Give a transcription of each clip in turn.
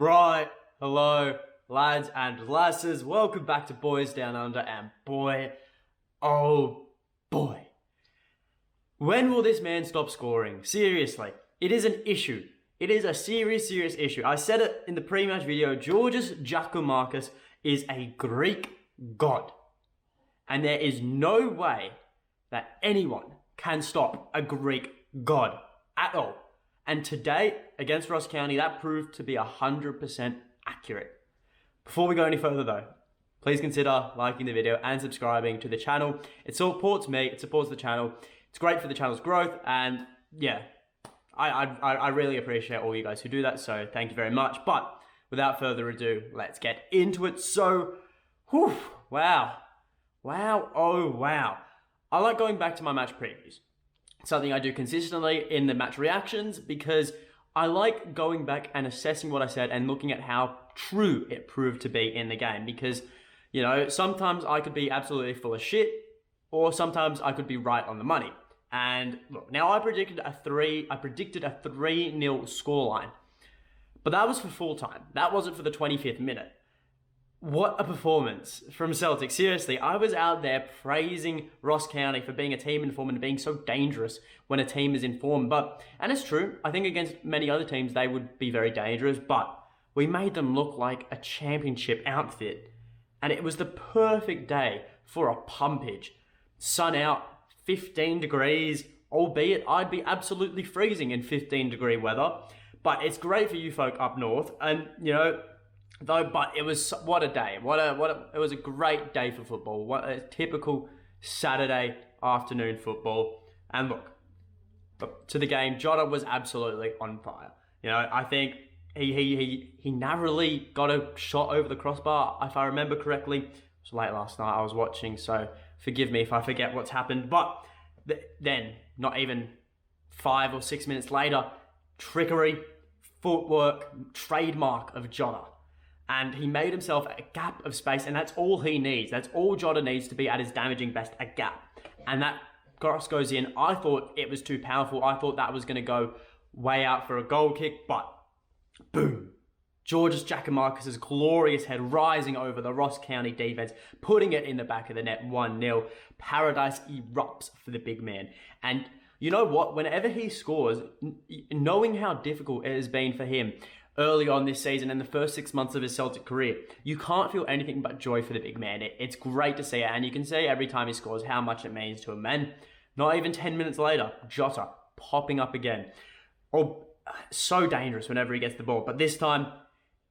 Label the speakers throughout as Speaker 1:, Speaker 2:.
Speaker 1: Right, hello, lads and lasses. Welcome back to Boys Down Under, and boy, oh boy, when will this man stop scoring? Seriously, it is an issue. It is a serious issue. I said it in the pre-match video. Georgios Giakoumakis is a Greek god, and there is no way that anyone can stop a Greek god at all. And today, against Ross County, that proved to be 100% accurate. Before we go any further though, please consider liking the video and subscribing to the channel. It supports me, it supports the channel. It's great for the channel's growth, and yeah, I really appreciate all you guys who do that, so thank you very much. But without further ado, let's get into it. So, wow. I like going back to my match previews. Something I do consistently in the match reactions, because I like going back and assessing what I said and looking at how true it proved to be in the game. Because, you know, sometimes I could be absolutely full of shit, or sometimes I could be right on the money. And look, now I predicted a 3-0 scoreline, but that was for full time. That wasn't for the 25th minute. What a performance from Celtic. Seriously, I was out there praising Ross County for being a team in form and being so dangerous when a team is in form. And it's true, I think against many other teams, they would be very dangerous, but we made them look like a championship outfit. And it was the perfect day for a pumpage. Sun out, 15 degrees, albeit I'd be absolutely freezing in 15-degree weather. But it's great for you folk up north, and you know, but it was, what a day. It was a great day for football. What a typical Saturday afternoon football. And look, to the game, Jota was absolutely on fire. You know, I think he narrowly got a shot over the crossbar, if I remember correctly. It was late last night I was watching, so forgive me if I forget what's happened. But then, not even 5 or 6 minutes later, trickery, footwork, trademark of Jota. And he made himself a gap of space, and that's all he needs. That's all Jota needs to be at his damaging best, a gap. And that cross goes in. I thought it was too powerful. I thought that was going to go way out for a goal kick, but boom. Georgios Giakoumakis' glorious head rising over the Ross County defense, putting it in the back of the net, 1-0. Paradise erupts for the big man. And you know what? Whenever he scores, knowing how difficult it has been for him early on this season and the first 6 months of his Celtic career, you can't feel anything but joy for the big man. It's great to see it, and you can see every time he scores how much it means to him. And not even 10 minutes later, Jota popping up again. Oh, so dangerous whenever he gets the ball. But this time,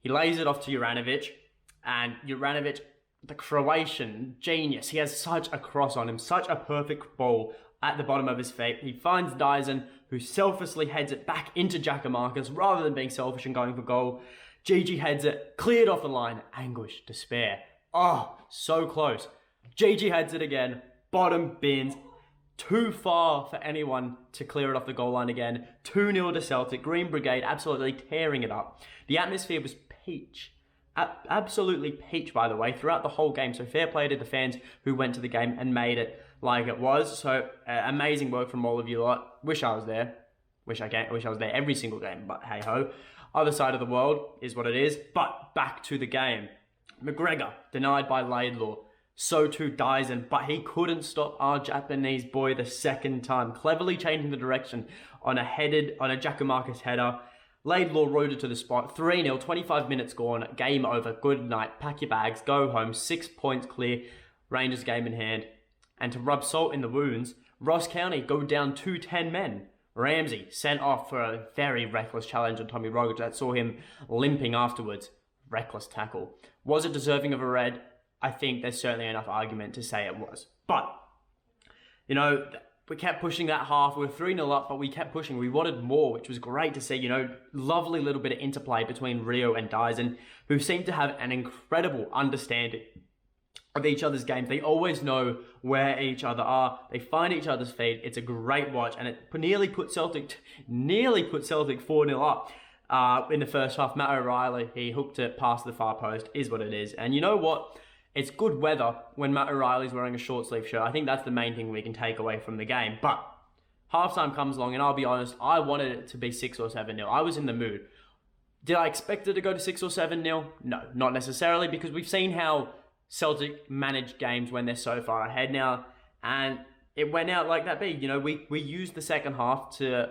Speaker 1: he lays it off to Juranovic, and Juranovic, the Croatian genius, he has such a cross on him, such a perfect ball at the bottom of his feet. He finds Dyson, who selflessly heads it back into Giakoumakis rather than being selfish and going for goal. Gigi heads it, cleared off the line. Anguish, despair. Oh, so close. Gigi heads it again, bottom bins. Too far for anyone to clear it off the goal line again. 2-0 to Celtic. Green Brigade absolutely tearing it up. The atmosphere was peach. Absolutely peach, by the way, throughout the whole game. So fair play to the fans who went to the game and made it like it was. So amazing work from all of you lot. Wish I was there. Wish I was there every single game, but hey ho. Other side of the world is what it is. But back to the game. McGregor denied by Laidlaw. So too Dyson, but he couldn't stop our Japanese boy the second time, cleverly changing the direction on a Giakoumakis header. Laidlaw rode it to the spot. 3-0, 25 minutes gone, game over, good night, pack your bags, go home, 6 points clear, Rangers game in hand. And to rub salt in the wounds, Ross County go down to 10 men. Ramsey sent off for a very reckless challenge on Tommy Rogic that saw him limping afterwards. Reckless tackle. Was it deserving of a red? I think there's certainly enough argument to say it was. But, you know, we kept pushing that half. We were 3-0 up, but we kept pushing. We wanted more, which was great to see. You know, lovely little bit of interplay between Rio and Dyson, who seem to have an incredible understanding of each other's games. They always know where each other are. They find each other's feet. It's a great watch, and it nearly put Celtic 4-0 up in the first half. Matt O'Reilly, he hooked it past the far post, is what it is. And you know what? It's good weather when Matt O'Reilly's wearing a short sleeve shirt. I think that's the main thing we can take away from the game. But halftime comes along, and I'll be honest, I wanted it to be 6 or 7-0. I was in the mood. Did I expect it to go to 6 or 7-0? No, not necessarily, because we've seen how Celtic manage games when they're so far ahead now, and it went out like that big. You know, we used the second half to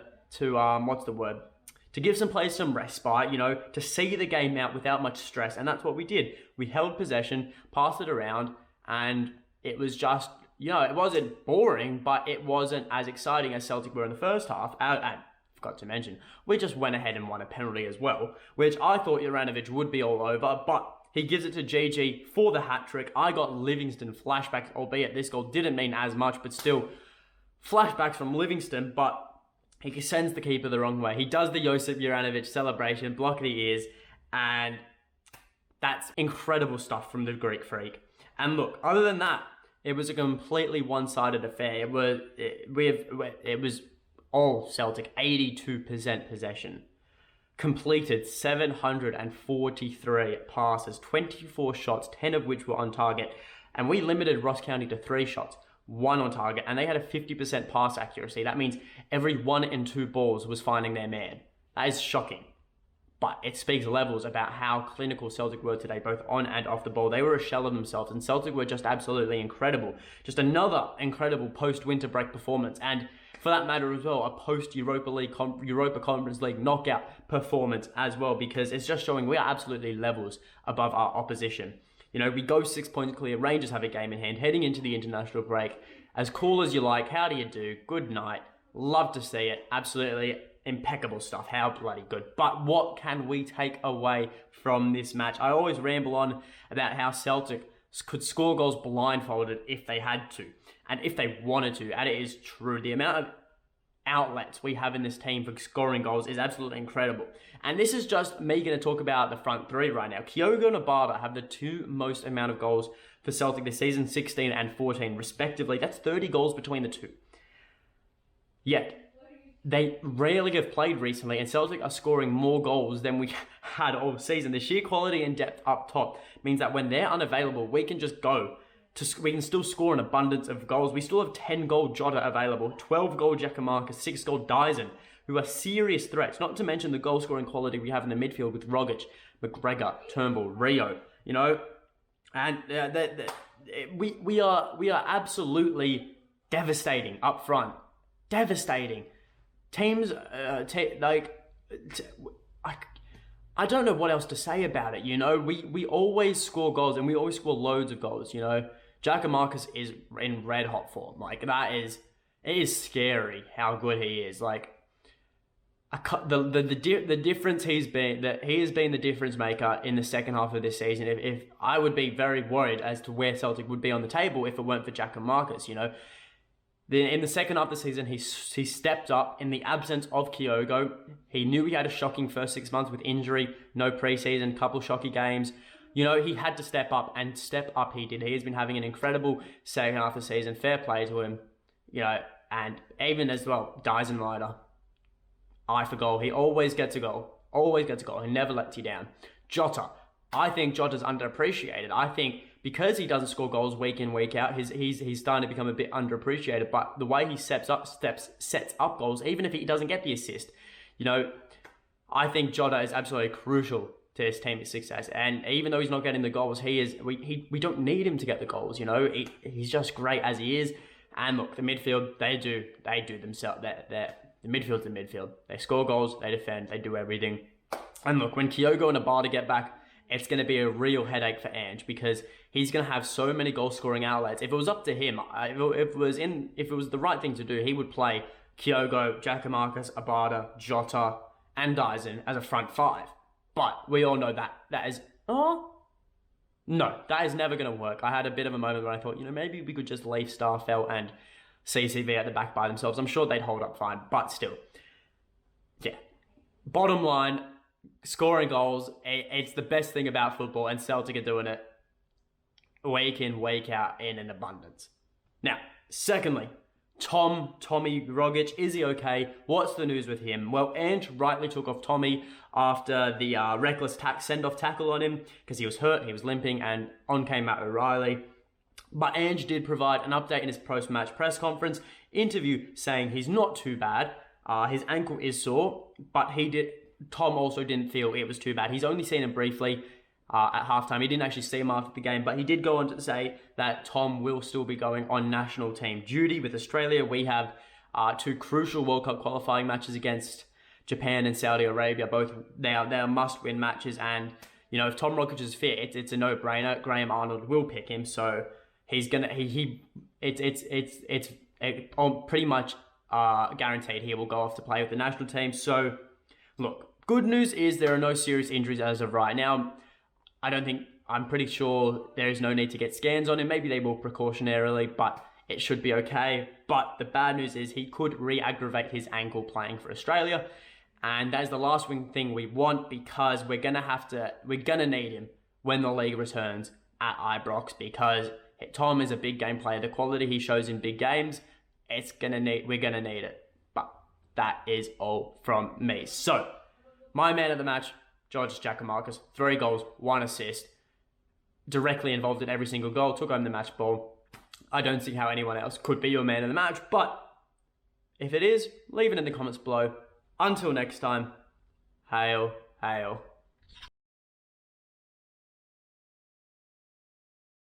Speaker 1: give some players some respite, you know, to see the game out without much stress, and that's what we did. We held possession, passed it around, and it was just, you know, it wasn't boring, but it wasn't as exciting as Celtic were in the first half. And forgot to mention, we just went ahead and won a penalty as well, which I thought Juranovic would be all over, but he gives it to GG for the hat-trick. I got Livingston flashbacks, albeit this goal didn't mean as much, but still, flashbacks from Livingston, but he sends the keeper the wrong way. He does the Josip Juranovic celebration, block the ears, and that's incredible stuff from the Greek freak. And look, other than that, it was a completely one-sided affair. It was all Celtic, 82% possession. Completed 743 passes, 24 shots, 10 of which were on target. And we limited Ross County to 3 shots, 1 on target. And they had a 50% pass accuracy. That means every 1 in 2 balls was finding their man. That is shocking. But it speaks levels about how clinical Celtic were today, both on and off the ball. They were a shell of themselves, and Celtic were just absolutely incredible. Just another incredible post-winter break performance. And for that matter as well, a post-Europa Conference League knockout performance as well, because it's just showing we are absolutely levels above our opposition. You know, we go 6 points clear, Rangers have a game in hand, heading into the international break. As cool as you like, how do you do? Good night. Love to see it. Absolutely impeccable stuff. How bloody good. But what can we take away from this match? I always ramble on about how Celtic could score goals blindfolded if they had to, and if they wanted to, and it is true. The amount of outlets we have in this team for scoring goals is absolutely incredible. And this is just me going to talk about the front three right now. Kyogo and Abada have the 2 most amount of goals for Celtic this season, 16 and 14 respectively. That's 30 goals between the two. Yet, they rarely have played recently, and Celtic are scoring more goals than we had all season. The sheer quality and depth up top means that when they're unavailable, we can just go. We can still score an abundance of goals. We still have 10-goal Jota available, 12-goal Giakoumakis, 6-goal Dyson, who are serious threats, not to mention the goal-scoring quality we have in the midfield with Rogic, McGregor, Turnbull, Rio, you know. And we are absolutely devastating up front. Devastating. Teams, I don't know what else to say about it, you know. We always score goals, and we always score loads of goals, you know. Giakoumakis is in red hot form. Like, it is scary how good he is. Like, the difference he has been the difference maker in the second half of this season. If I would be very worried as to where Celtic would be on the table if it weren't for Giakoumakis, you know. In the second half of the season, he stepped up in the absence of Kyogo. He knew he had a shocking first 6 months with injury, no preseason, couple shocky games. You know, he had to step up, and step up he did. He has been having an incredible second half of the season. Fair play to him. You know, and even as well, Dyson Rider, eye for goal. He always gets a goal. Always gets a goal. He never lets you down. Jota. I think Jota's underappreciated. I think because he doesn't score goals week in, week out, he's starting to become a bit underappreciated. But the way he sets up goals, even if he doesn't get the assist, you know, I think Jota is absolutely crucial to his team's success. And even though he's not getting the goals, we don't need him to get the goals. You know, he's just great as he is. And look, the midfield, they do themselves. The midfield's the midfield. They score goals, they defend, they do everything. And look, when Kyogo and Abada get back, it's going to be a real headache for Ange, because he's going to have so many goal-scoring outlets. If it was up to him, if it was the right thing to do, he would play Kyogo, Giakoumakis, Abada, Jota, and Dyson as a front 5. But we all know that is never going to work. I had a bit of a moment where I thought, you know, maybe we could just leave Starfelt and CCV at the back by themselves. I'm sure they'd hold up fine, but still, yeah. Bottom line, scoring goals, it's the best thing about football, and Celtic are doing it week in, week out in an abundance. Now, secondly, Tommy Rogic, is he okay? What's the news with him? Well, Ange rightly took off Tommy after the reckless send-off tackle on him, because he was hurt, he was limping, and on came Matt O'Reilly. But Ange did provide an update in his post-match press conference interview saying he's not too bad. His ankle is sore, but he Tom also didn't feel it was too bad. He's only seen him briefly at halftime. He didn't actually see him after the game, but he did go on to say that Tom will still be going on national team duty with Australia. We have 2 crucial World Cup qualifying matches against Japan and Saudi Arabia. Both they are must-win matches, and you know if Tom Rogic is fit, it's a no-brainer. Graham Arnold will pick him, so he's gonna it's pretty much guaranteed he will go off to play with the national team. So look, good news is there are no serious injuries as of right now. I'm pretty sure there is no need to get scans on him. Maybe they will precautionarily, but it should be okay. But the bad news is he could re-aggravate his ankle playing for Australia. And that is the last thing we want, because we're gonna need him when the league returns at Ibrox, because Tom is a big game player. The quality he shows in big games, we're gonna need it. But that is all from me. So, my man of the match, Georgios Giakoumakis, 3 goals, 1 assist, directly involved in every single goal, took home the match ball. I don't see how anyone else could be your man of the match, but if it is, leave it in the comments below. Until next time, hail, hail.